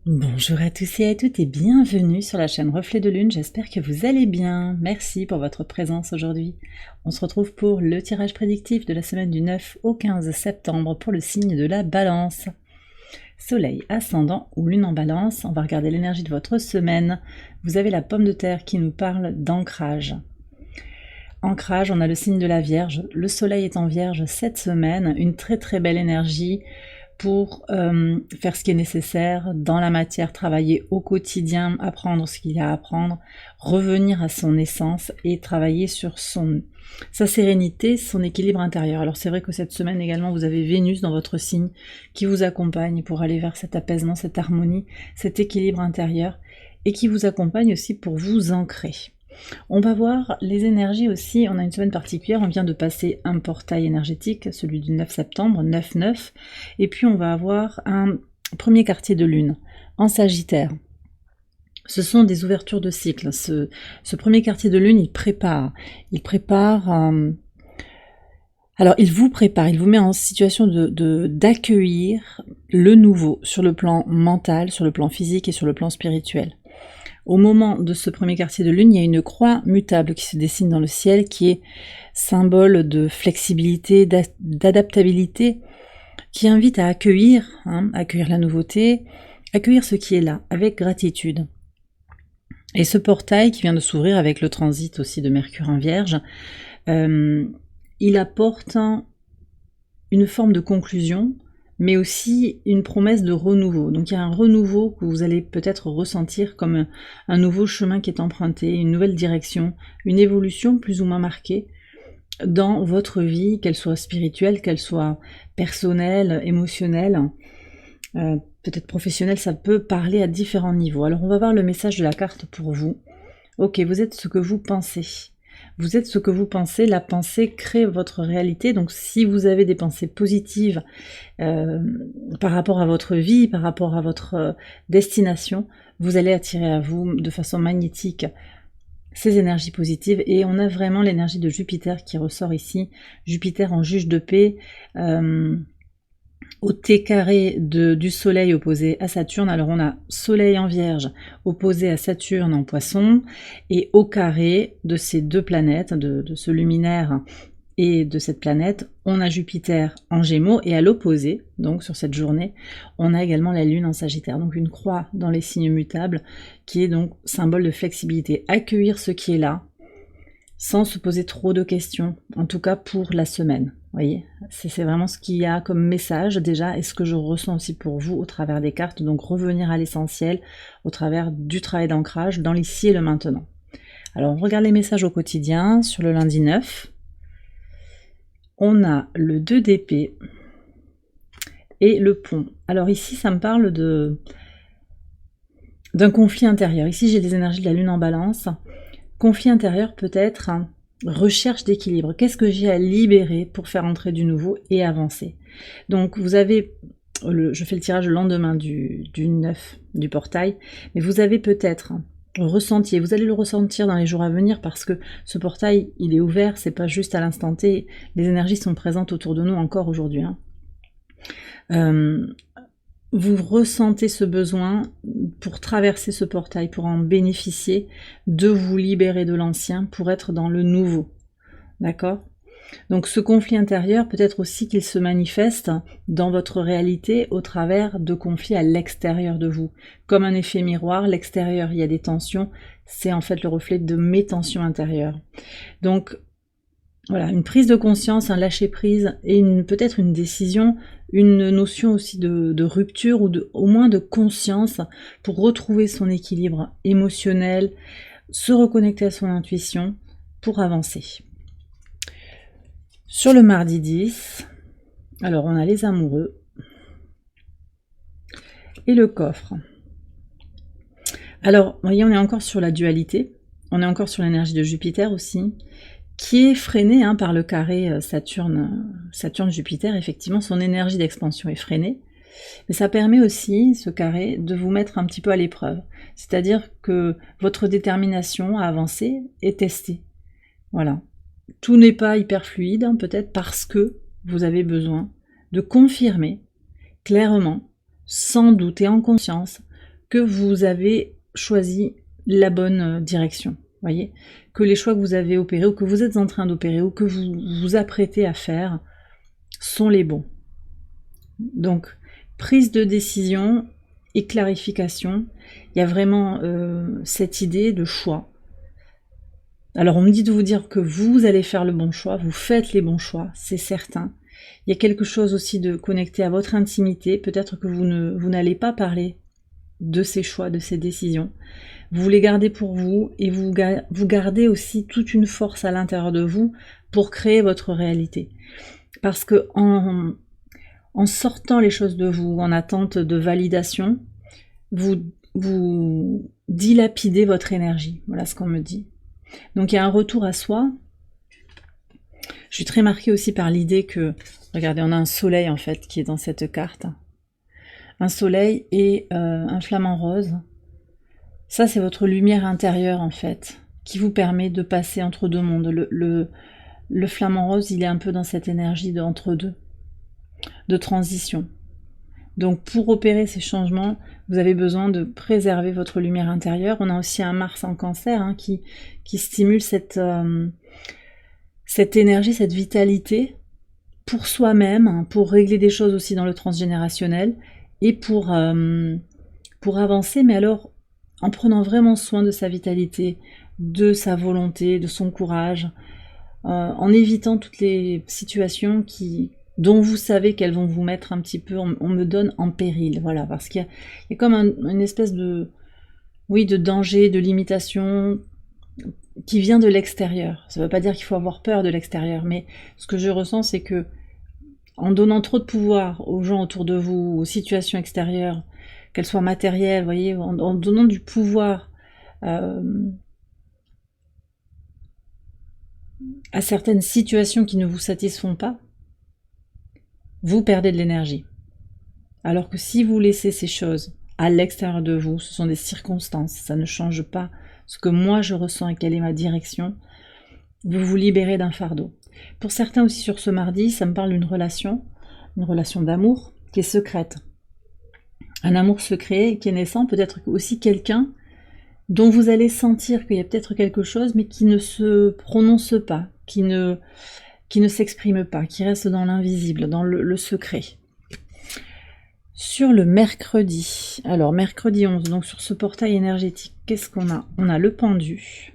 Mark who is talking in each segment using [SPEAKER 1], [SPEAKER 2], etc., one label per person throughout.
[SPEAKER 1] Bonjour à tous et à toutes et bienvenue sur la chaîne Reflet de Lune, j'espère que vous allez bien. Merci pour votre présence aujourd'hui. On se retrouve pour le tirage prédictif de la semaine du 9 au 15 septembre pour le signe de la Balance. Soleil, ascendant ou lune en Balance, on va regarder l'énergie de votre semaine. Vous avez la pomme de terre qui nous parle d'ancrage. Ancrage, on a le signe de la Vierge. Le soleil est en Vierge cette semaine, une très très belle énergie pour faire ce qui est nécessaire dans la matière, travailler au quotidien, apprendre ce qu'il y a à apprendre, revenir à son essence et travailler sur sa sérénité, son équilibre intérieur. Alors c'est vrai que cette semaine également, vous avez Vénus dans votre signe qui vous accompagne pour aller vers cet apaisement, cette harmonie, cet équilibre intérieur et qui vous accompagne aussi pour vous ancrer. On va voir les énergies aussi, on a une semaine particulière, on vient de passer un portail énergétique, celui du 9 septembre, 9-9, et puis on va avoir un premier quartier de lune en Sagittaire. Ce sont des ouvertures de cycle. Ce premier quartier de lune, il vous prépare, il vous met en situation d'accueillir le nouveau sur le plan mental, sur le plan physique et sur le plan spirituel. Au moment de ce premier quartier de lune, il y a une croix mutable qui se dessine dans le ciel, qui est symbole de flexibilité, d'adaptabilité, qui invite à accueillir la nouveauté, accueillir ce qui est là, avec gratitude. Et ce portail qui vient de s'ouvrir avec le transit aussi de Mercure en Vierge, il apporte une forme de conclusion, mais aussi une promesse de renouveau. Donc il y a un renouveau que vous allez peut-être ressentir comme un nouveau chemin qui est emprunté, une nouvelle direction, une évolution plus ou moins marquée dans votre vie, qu'elle soit spirituelle, qu'elle soit personnelle, émotionnelle, peut-être professionnelle, ça peut parler à différents niveaux. Alors on va voir le message de la carte pour vous. Ok, vous êtes ce que vous pensez. Vous êtes ce que vous pensez, la pensée crée votre réalité, donc si vous avez des pensées positives par rapport à votre vie, par rapport à votre destination, vous allez attirer à vous de façon magnétique ces énergies positives, et on a vraiment l'énergie de Jupiter qui ressort ici, Jupiter en juge de paix, au T carré du Soleil opposé à Saturne. Alors on a Soleil en Vierge opposé à Saturne en Poisson, et au carré de ces deux planètes, de ce luminaire et de cette planète, on a Jupiter en Gémeaux, et à l'opposé, donc sur cette journée, on a également la Lune en Sagittaire, donc une croix dans les signes mutables, qui est donc symbole de flexibilité, accueillir ce qui est là, sans se poser trop de questions, en tout cas pour la semaine. Vous voyez, c'est vraiment ce qu'il y a comme message déjà, et ce que je ressens aussi pour vous au travers des cartes, donc revenir à l'essentiel, au travers du travail d'ancrage, dans l'ici et le maintenant. Alors on regarde les messages au quotidien, sur le lundi 9, on a le 2 d'épée et le pont. Alors ici ça me parle d'un conflit intérieur. Ici j'ai les énergies de la lune en Balance. Conflit intérieur peut-être, recherche d'équilibre. Qu'est-ce que j'ai à libérer pour faire entrer du nouveau et avancer? Donc vous avez, je fais le tirage le lendemain du 9 du portail, mais vous avez peut-être ressenti, vous allez le ressentir dans les jours à venir, parce que ce portail il est ouvert, c'est pas juste à l'instant T, les énergies sont présentes autour de nous encore aujourd'hui. Vous ressentez ce besoin pour traverser ce portail, pour en bénéficier, de vous libérer de l'ancien pour être dans le nouveau. D'accord ? Donc ce conflit intérieur, peut-être aussi qu'il se manifeste dans votre réalité au travers de conflits à l'extérieur de vous. Comme un effet miroir, l'extérieur, il y a des tensions, c'est en fait le reflet de mes tensions intérieures. Donc voilà, une prise de conscience, un lâcher-prise et peut-être une décision, une notion aussi de rupture, ou au moins de conscience, pour retrouver son équilibre émotionnel, se reconnecter à son intuition pour avancer. Sur le mardi 10, alors on a les amoureux et le coffre. Alors, vous voyez, on est encore sur la dualité, on est encore sur l'énergie de Jupiter aussi, qui est freinée par le carré Saturne-Jupiter. Effectivement, son énergie d'expansion est freinée, mais ça permet aussi, ce carré, de vous mettre un petit peu à l'épreuve. C'est-à-dire que votre détermination à avancer est testée. Voilà. Tout n'est pas hyper fluide, peut-être parce que vous avez besoin de confirmer clairement, sans doute et en conscience, que vous avez choisi la bonne direction. Voyez, que les choix que vous avez opérés ou que vous êtes en train d'opérer ou que vous vous apprêtez à faire sont les bons. Donc, prise de décision et clarification, il y a vraiment cette idée de choix. Alors, on me dit de vous dire que vous allez faire le bon choix, vous faites les bons choix, c'est certain. Il y a quelque chose aussi de connecté à votre intimité, peut-être que vous n'allez pas parler de ces choix, de ces décisions. Vous les gardez pour vous et vous gardez aussi toute une force à l'intérieur de vous pour créer votre réalité. Parce que en sortant les choses de vous, en attente de validation, vous dilapidez votre énergie. Voilà ce qu'on me dit. Donc il y a un retour à soi. Je suis très marquée aussi par l'idée que, regardez, on a un soleil en fait qui est dans cette carte. Un soleil et un flamant rose. Ça, c'est votre lumière intérieure, en fait, qui vous permet de passer entre deux mondes. Le flamant rose, il est un peu dans cette énergie d'entre-deux, de transition. Donc, pour opérer ces changements, vous avez besoin de préserver votre lumière intérieure. On a aussi un Mars en Cancer hein, qui stimule cette énergie, cette vitalité pour soi-même, hein, pour régler des choses aussi dans le transgénérationnel et pour avancer, mais alors en prenant vraiment soin de sa vitalité, de sa volonté, de son courage, en évitant toutes les situations dont vous savez qu'elles vont vous mettre un petit peu, on me donne en péril, voilà, parce qu'il y a comme une espèce de danger, de limitation qui vient de l'extérieur. Ça ne veut pas dire qu'il faut avoir peur de l'extérieur, mais ce que je ressens, c'est que en donnant trop de pouvoir aux gens autour de vous, aux situations extérieures, qu'elles soient matérielles, voyez, en donnant du pouvoir à certaines situations qui ne vous satisfont pas, vous perdez de l'énergie. Alors que si vous laissez ces choses à l'extérieur de vous, ce sont des circonstances, ça ne change pas ce que moi je ressens et quelle est ma direction, vous vous libérez d'un fardeau. Pour certains aussi sur ce mardi, ça me parle d'une relation d'amour qui est secrète. Un amour secret qui est naissant, peut-être aussi quelqu'un dont vous allez sentir qu'il y a peut-être quelque chose, mais qui ne se prononce pas, qui ne s'exprime pas, qui reste dans l'invisible, dans le secret. Sur le mercredi, alors mercredi 11, donc sur ce portail énergétique, qu'est-ce qu'on a? On a le pendu.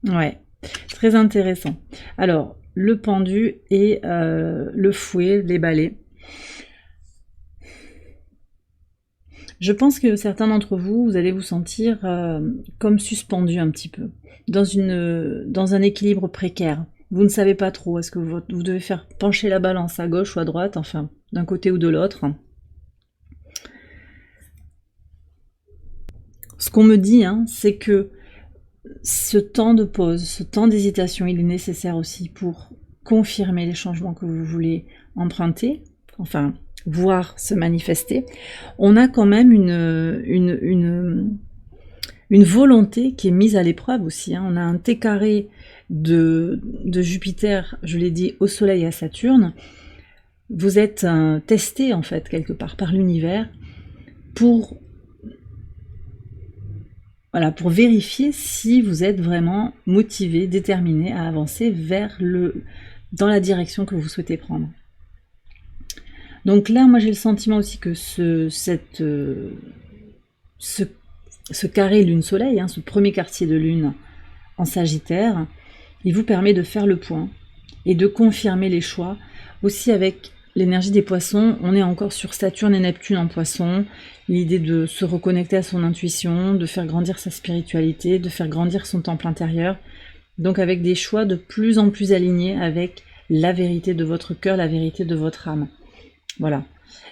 [SPEAKER 1] Ouais, très intéressant. Alors, le pendu et le fouet, les balais. Je pense que certains d'entre vous, vous allez vous sentir comme suspendu un petit peu, dans un équilibre précaire. Vous ne savez pas trop, est-ce que vous devez faire pencher la balance à gauche ou à droite, enfin, d'un côté ou de l'autre. Ce qu'on me dit, hein, c'est que ce temps de pause, ce temps d'hésitation, il est nécessaire aussi pour confirmer les changements que vous voulez emprunter, enfin, voir se manifester. On a quand même une volonté qui est mise à l'épreuve aussi. Hein. On a un T carré de Jupiter, je l'ai dit, au Soleil et à Saturne. Vous êtes testé en fait quelque part par l'univers pour vérifier si vous êtes vraiment motivé, déterminé à avancer dans la direction que vous souhaitez prendre. Donc là, moi j'ai le sentiment aussi que ce carré Lune-Soleil, hein, ce premier quartier de Lune en Sagittaire, il vous permet de faire le point et de confirmer les choix. Aussi avec l'énergie des poissons, on est encore sur Saturne et Neptune en poisson, l'idée de se reconnecter à son intuition, de faire grandir sa spiritualité, de faire grandir son temple intérieur, donc avec des choix de plus en plus alignés avec la vérité de votre cœur, la vérité de votre âme. Voilà.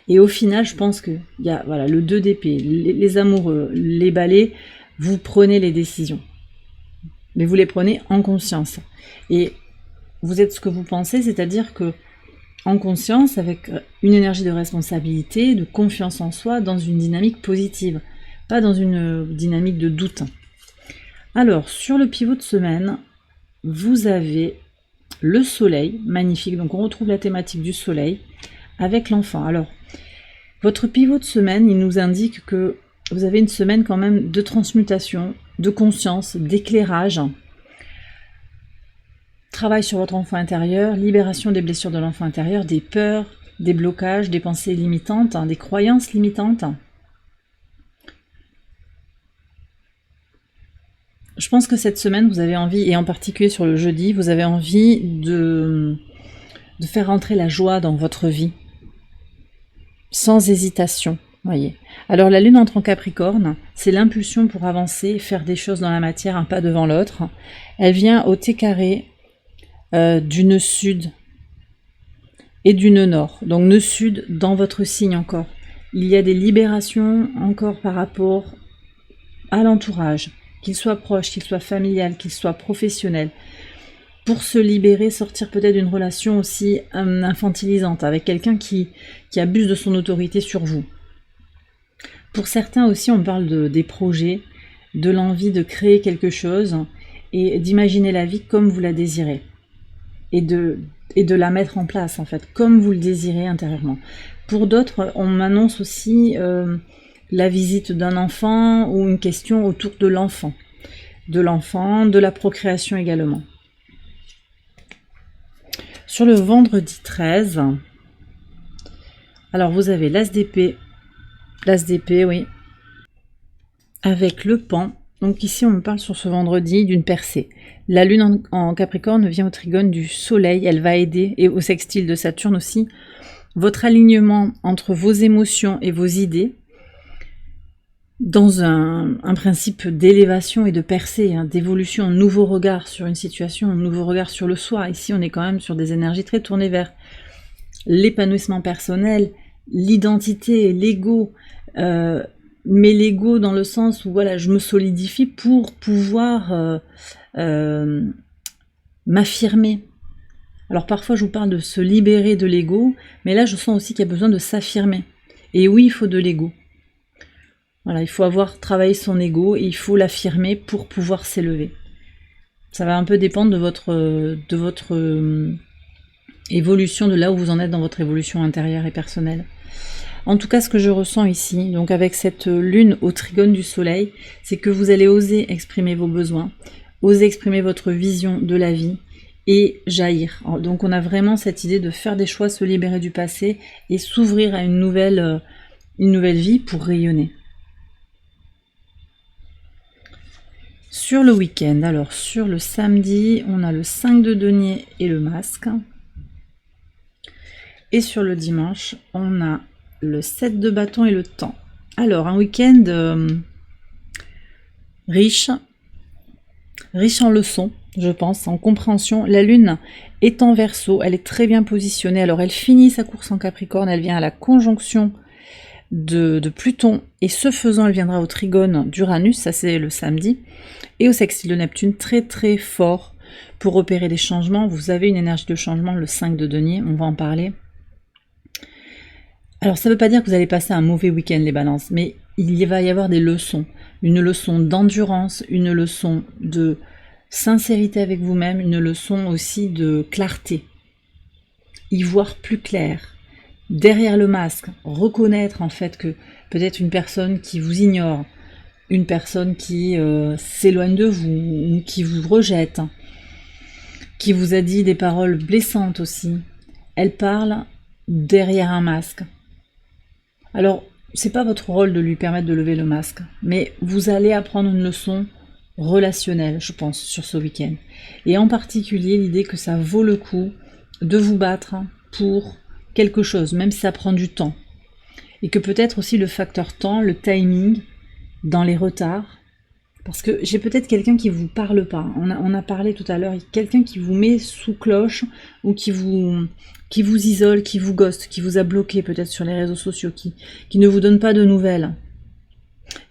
[SPEAKER 1] Et au final, je pense qu'il y a le 2 d'épée, les amoureux, les balais, vous prenez les décisions. Mais vous les prenez en conscience. Et vous êtes ce que vous pensez, c'est-à-dire que en conscience, avec une énergie de responsabilité, de confiance en soi, dans une dynamique positive, pas dans une dynamique de doute. Alors, sur le pivot de semaine, vous avez le soleil, magnifique, donc on retrouve la thématique du soleil, avec l'enfant. Alors, Votre pivot de semaine, il nous indique que vous avez une semaine quand même de transmutation, de conscience, d'éclairage. Travail sur votre enfant intérieur, libération des blessures de l'enfant intérieur, des peurs, des blocages, des pensées limitantes, des croyances limitantes. Je pense que cette semaine, vous avez envie, et en particulier sur le jeudi, vous avez envie de faire entrer la joie dans votre vie, sans hésitation, voyez. Alors la lune entre en Capricorne, c'est l'impulsion pour avancer, faire des choses dans la matière, un pas devant l'autre. Elle vient au T carré du nœud sud et du nœud nord. Donc nœud sud dans votre signe encore. Il y a des libérations encore par rapport à l'entourage, qu'il soit proche, qu'il soit familial, qu'il soit professionnel. Pour se libérer, sortir peut-être d'une relation aussi infantilisante, avec quelqu'un qui abuse de son autorité sur vous. Pour certains aussi, on parle des projets, de l'envie de créer quelque chose et d'imaginer la vie comme vous la désirez. Et de la mettre en place, en fait, comme vous le désirez intérieurement. Pour d'autres, on m'annonce aussi la visite d'un enfant ou une question autour de l'enfant. De la procréation également. Sur le vendredi 13, alors vous avez l'as d'épée, oui, avec le pan. Donc ici on me parle sur ce vendredi d'une percée. La lune en Capricorne vient au trigone du soleil, elle va aider, et au sextile de Saturne aussi, votre alignement entre vos émotions et vos idées, dans un principe d'élévation et de percée, d'évolution, un nouveau regard sur une situation, un nouveau regard sur le soi. Ici, on est quand même sur des énergies très tournées vers l'épanouissement personnel, l'identité, l'ego, mais l'ego dans le sens où voilà, je me solidifie pour pouvoir m'affirmer. Alors parfois, je vous parle de se libérer de l'ego, mais là, je sens aussi qu'il y a besoin de s'affirmer. Et oui, il faut de l'ego. Voilà, il faut avoir travaillé son ego et il faut l'affirmer pour pouvoir s'élever. Ça va un peu dépendre de votre évolution, de là où vous en êtes dans votre évolution intérieure et personnelle. En tout cas, ce que je ressens ici, donc avec cette lune au trigone du soleil, c'est que vous allez oser exprimer vos besoins, oser exprimer votre vision de la vie et jaillir. Donc on a vraiment cette idée de faire des choix, se libérer du passé et s'ouvrir à une nouvelle vie pour rayonner. Sur le week-end, alors sur le samedi, on a le 5 de denier et le masque. Et sur le dimanche, on a le 7 de bâton et le temps. Alors, un week-end riche en leçons, je pense, en compréhension. La lune est en Verseau, elle est très bien positionnée. Alors, elle finit sa course en Capricorne, elle vient à la conjonction de Pluton, et ce faisant, elle viendra au trigone d'Uranus, ça c'est le samedi, et au sextile de Neptune, très très fort pour opérer des changements. Vous avez une énergie de changement, le 5 de denier, on va en parler. Alors ça ne veut pas dire que vous allez passer un mauvais week-end les balances, mais il va y avoir des leçons, une leçon d'endurance, une leçon de sincérité avec vous-même, une leçon aussi de clarté, y voir plus clair. Derrière le masque, reconnaître en fait que peut-être une personne qui vous ignore, une personne qui s'éloigne de vous, ou qui vous rejette, qui vous a dit des paroles blessantes aussi, elle parle derrière un masque. Alors, c'est pas votre rôle de lui permettre de lever le masque, mais vous allez apprendre une leçon relationnelle, je pense, sur ce week-end. Et en particulier, l'idée que ça vaut le coup de vous battre pour quelque chose, même si ça prend du temps. Et que peut-être aussi le facteur temps, le timing, dans les retards, parce que j'ai peut-être quelqu'un qui vous parle pas. On a parlé tout à l'heure, quelqu'un qui vous met sous cloche ou qui vous isole, qui vous ghoste, qui vous a bloqué peut-être sur les réseaux sociaux, qui ne vous donne pas de nouvelles.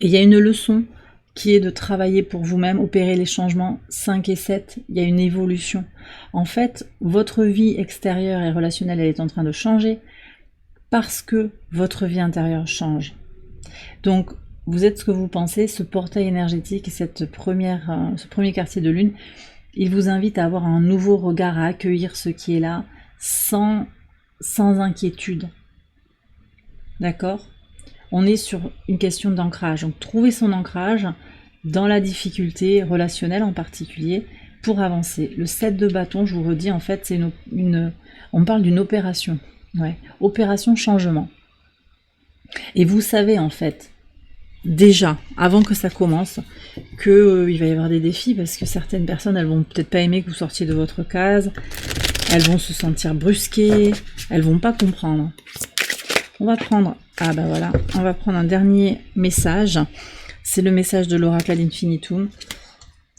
[SPEAKER 1] Et il y a une leçon qui est de travailler pour vous-même, opérer les changements 5 et 7, il y a une évolution. En fait, votre vie extérieure et relationnelle, elle est en train de changer parce que votre vie intérieure change. Donc, vous êtes ce que vous pensez, ce portail énergétique et ce premier quartier de lune, il vous invite à avoir un nouveau regard, à accueillir ce qui est là, sans inquiétude. d'accord? On est sur une question d'ancrage. Donc trouver son ancrage dans la difficulté relationnelle en particulier pour avancer. Le 7 de bâton, je vous redis, en fait, c'est on parle d'une opération. Ouais, opération changement. Et vous savez, en fait, déjà, avant que ça commence, que il va y avoir des défis, parce que certaines personnes, elles vont peut-être pas aimer que vous sortiez de votre case, elles vont se sentir brusquées, elles vont pas comprendre. On va prendre, ah bah voilà, on va prendre un dernier message. C'est le message de l'oracle ad infinitum,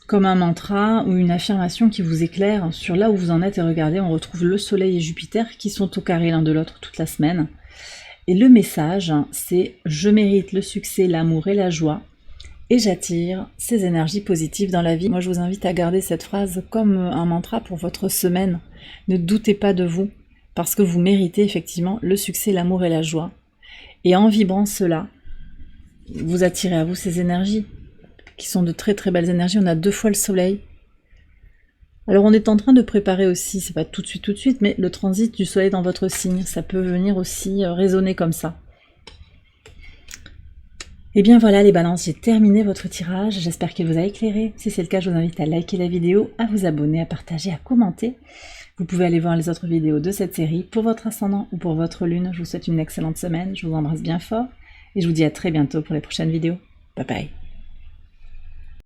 [SPEAKER 1] comme un mantra ou une affirmation qui vous éclaire sur là où vous en êtes. Et regardez, on retrouve le soleil et Jupiter qui sont au carré l'un de l'autre toute la semaine. Et le message, c'est « Je mérite le succès, l'amour et la joie et j'attire ces énergies positives dans la vie ». Moi, je vous invite à garder cette phrase comme un mantra pour votre semaine. Ne doutez pas de vous, parce que vous méritez effectivement le succès, l'amour et la joie. Et en vibrant cela, vous attirez à vous ces énergies, qui sont de très très belles énergies. On a 2 fois le soleil. Alors on est en train de préparer aussi, c'est pas tout de suite, mais le transit du soleil dans votre signe, ça peut venir aussi résonner comme ça. Et bien voilà les balances, j'ai terminé votre tirage, j'espère qu'il vous a éclairé. Si c'est le cas, je vous invite à liker la vidéo, à vous abonner, à partager, à commenter. Vous pouvez aller voir les autres vidéos de cette série pour votre ascendant ou pour votre lune. Je vous souhaite une excellente semaine, je vous embrasse bien fort et je vous dis à très bientôt pour les prochaines vidéos. Bye bye.